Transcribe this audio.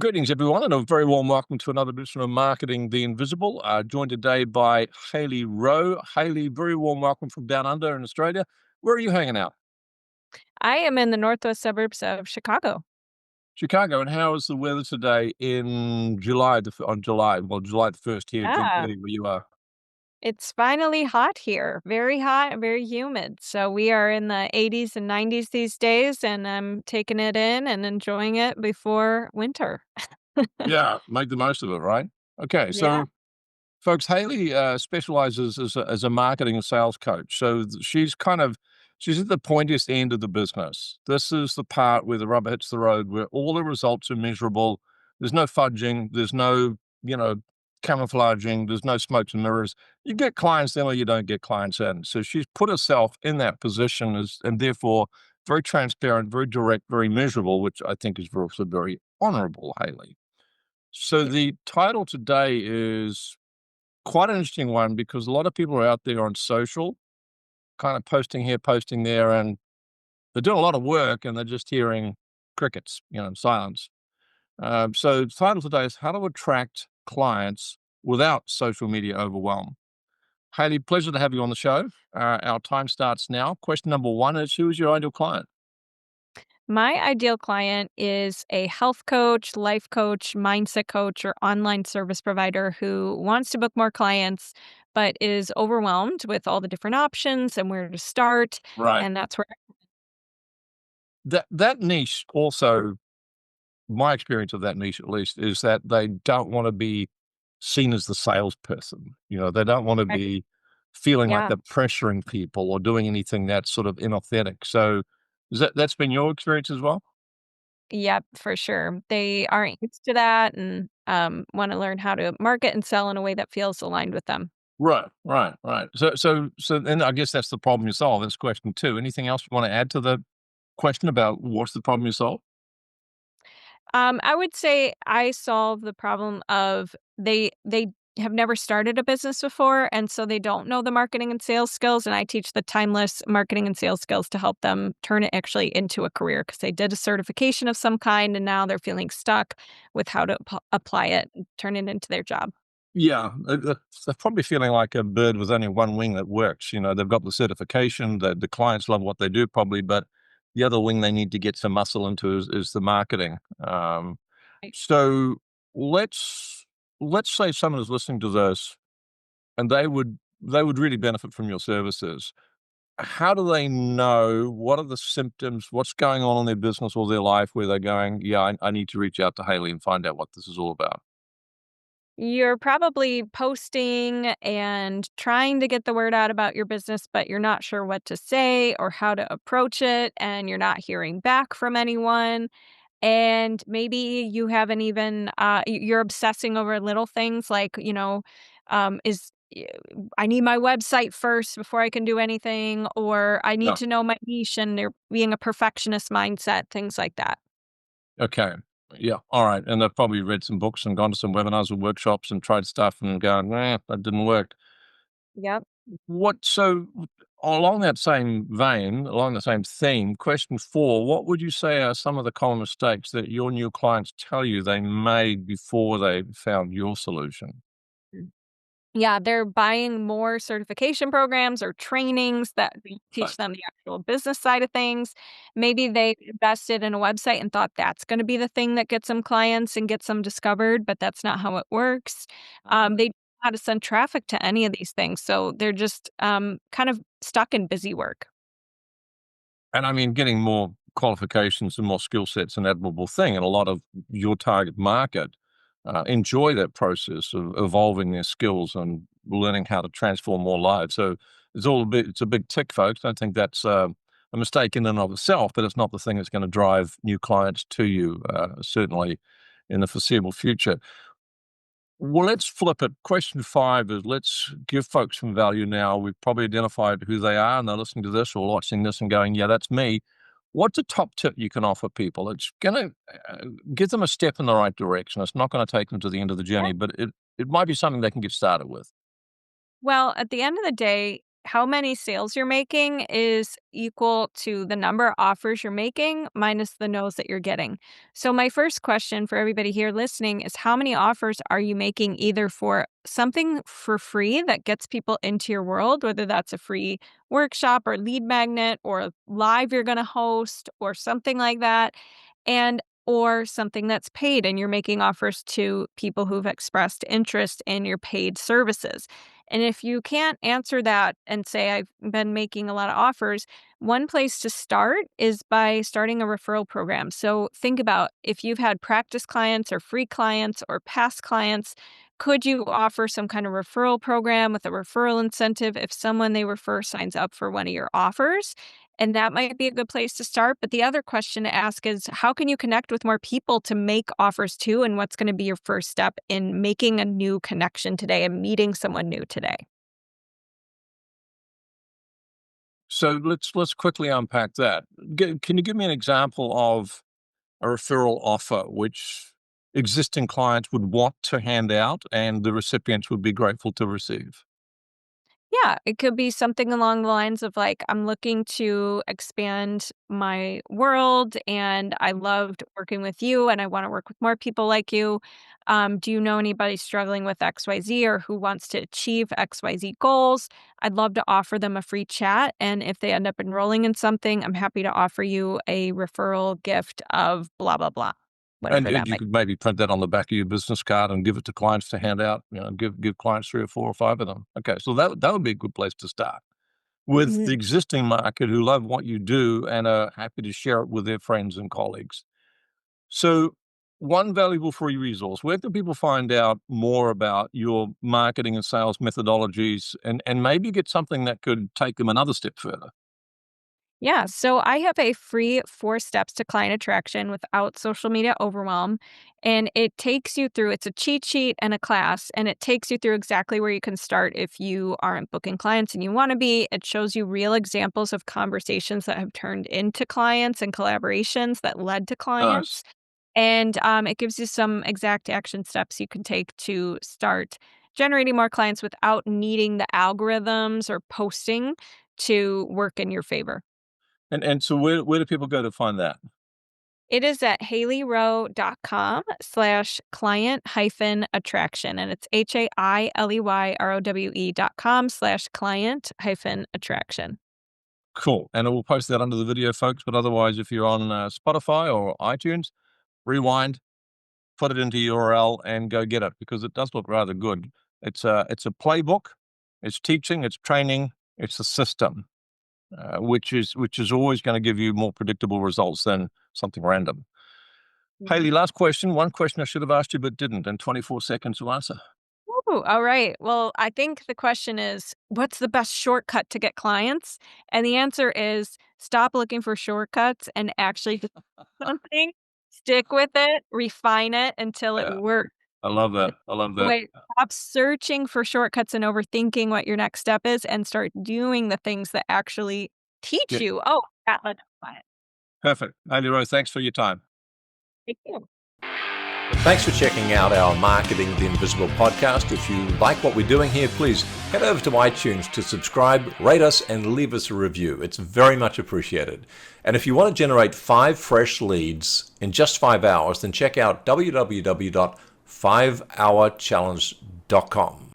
Greetings, everyone, and a very warm welcome to another edition of Marketing the Invisible. Joined today by Hailey Rowe. Hailey, very warm welcome from down under in Australia. Where are you hanging out? I am in the northwest suburbs of Chicago. Chicago. And how is the weather today in July, July the 1st here, June Yeah, 30, where you are? it's finally hot here. Very hot and very humid. So we are in the 80s and 90s these days, and I'm taking it in and enjoying it before winter. Yeah, make the most of it, right? Okay, Yeah. so folks, Haley specializes as a marketing and sales coach. So she's at the pointiest end of the business. This is the part where the rubber hits the road, where all the results are measurable. There's no fudging. There's no, you know, camouflaging. There's no smokes and mirrors. You get clients in or you don't get clients in. So she's put herself in that position and therefore very transparent, very direct, very measurable, which I think is also very honorable, Haley. So the title today is quite an interesting one because a lot of people are out there on social, kind of posting here, posting there, and they're doing a lot of work and they're just hearing crickets, silence. So the title today is How to Attract Clients Without Social Media Overwhelm. Hailey, pleasure to have you on the show. Our time starts now. Question number one is, who is your ideal client? My ideal client is a health coach, life coach, mindset coach, or online service provider who wants to book more clients, but is overwhelmed with all the different options and where to start. Right. And that's where That niche also, my experience of that niche at least, is that they don't want to be seen as the salesperson. They don't want to I, be feeling like yeah. they're pressuring people or doing anything that's sort of inauthentic. So that's been your experience as well? Yep, for sure. They aren't used to that and, wanna learn how to market and sell in a way that feels aligned with them. Right, right, right. So then I guess that's the problem you solve. That's question two. Anything else you want to add to the question about what's the problem you solve? I would say I solve the problem of they have never started a business before, and so they don't know the marketing and sales skills, and I teach the timeless marketing and sales skills to help them turn it actually into a career because they did a certification of some kind, and now they're feeling stuck with how to apply it and turn it into their job. Yeah, they're probably feeling like a bird with only one wing that works. They've got the certification, the clients love what they do probably, but the other wing they need to get some muscle into is the marketing. So let's let's say someone is listening to this and they would really benefit from your services. How do they know? What are the symptoms? What's going on in their business or their life where they're going, yeah, I need to reach out to Haley and find out what this is all about? You're probably posting and trying to get the word out about your business, but you're not sure what to say or how to approach it, and you're not hearing back from anyone. And maybe you haven't even, you're obsessing over little things like, I need my website first before I can do anything, or I need Yeah. to know my niche, and they're being a perfectionist mindset, things like that. Okay. Yeah. All right. And they've probably read some books and gone to some webinars or workshops and tried stuff and gone, that didn't work. Yep. So along that same vein, along the same theme, question four, what would you say are some of the common mistakes that your new clients tell you they made before they found your solution? Yeah, they're buying more certification programs or trainings that Right. teach them the actual business side of things. Maybe they invested in a website and thought that's gonna be the thing that gets them clients and gets them discovered, but that's not how it works. They don't know how to send traffic to any of these things, so they're just, kind of stuck in busy work. And I mean, getting more qualifications and more skill sets an admirable thing. And a lot of your target market enjoy that process of evolving their skills and learning how to transform more lives. So it's a big tick, folks. I think that's a mistake in and of itself, but it's not the thing that's going to drive new clients to you, certainly in the foreseeable future. Well, let's flip it. Question five is let's give folks some value now. We've probably identified who they are and they're listening to this or watching this and going, yeah, that's me. What's a top tip you can offer people? It's going to give them a step in the right direction. It's not going to take them to the end of the journey, but it might be something they can get started with. Well, at the end of the day, how many sales you're making is equal to the number of offers you're making minus the no's that you're getting. So my first question for everybody here listening is how many offers are you making either for something for free that gets people into your world, whether that's a free workshop or lead magnet or a live you're going to host or something like that, and or something that's paid and you're making offers to people who've expressed interest in your paid services. And if you can't answer that and say, I've been making a lot of offers, one place to start is by starting a referral program. So think about if you've had practice clients or free clients or past clients, could you offer some kind of referral program with a referral incentive if someone they refer signs up for one of your offers? And that might be a good place to start. But the other question to ask is how can you connect with more people to make offers to? And what's going to be your first step in making a new connection today and meeting someone new today? So let's quickly unpack that. Can you give me an example of a referral offer which existing clients would want to hand out and the recipients would be grateful to receive? Yeah, it could be something along the lines of like, I'm looking to expand my world and I loved working with you and I want to work with more people like you. Do you know anybody struggling with XYZ or who wants to achieve XYZ goals? I'd love to offer them a free chat. And if they end up enrolling in something, I'm happy to offer you a referral gift of blah, blah, blah, And whatever and that you might could maybe print that on the back of your business card and give it to clients to hand out, give clients 3 or 4 or 5 of them. Okay, so that would be a good place to start. With be. the existing market who love what you do and are happy to share it with their friends and colleagues. So, one valuable free resource, where can people find out more about your marketing and sales methodologies and maybe get something that could take them another step further? Yeah, so I have a free 4 steps to client attraction without social media overwhelm. And it takes you through, it's a cheat sheet and a class, and it takes you through exactly where you can start if you aren't booking clients and you want to be. It shows you real examples of conversations that have turned into clients and collaborations that led to Nice. clients. And it gives you some exact action steps you can take to start generating more clients without needing the algorithms or posting to work in your favor. And so where do people go to find that? It is at haileyrowe.com/client-attraction, and it's HAILEYROWE.com/client-attraction. Cool. And we'll post that under the video, folks. But otherwise, if you're on Spotify or iTunes, rewind, put it into URL and go get it because it does look rather good. It's a playbook, it's teaching, it's training, it's a system, which is always going to give you more predictable results than something random. Mhm. Haley, last question. One question I should have asked you but didn't, and 24 seconds to answer. Ooh, all right. Well, I think the question is, what's the best shortcut to get clients? And the answer is stop looking for shortcuts and actually do something, stick with it, refine it until it Yeah, works. I love that. I love that. Wait, stop searching for shortcuts and overthinking what your next step is and start doing the things that actually teach Yeah, you. Oh, that led to client. perfect. Haley Rowe, thanks for your time. Thank you. Thanks for checking out our Marketing the Invisible podcast. If you like what we're doing here, please head over to iTunes to subscribe, rate us, and leave us a review. It's very much appreciated. And if you want to generate 5 fresh leads in just 5 hours, then check out www.5hourchallenge.com.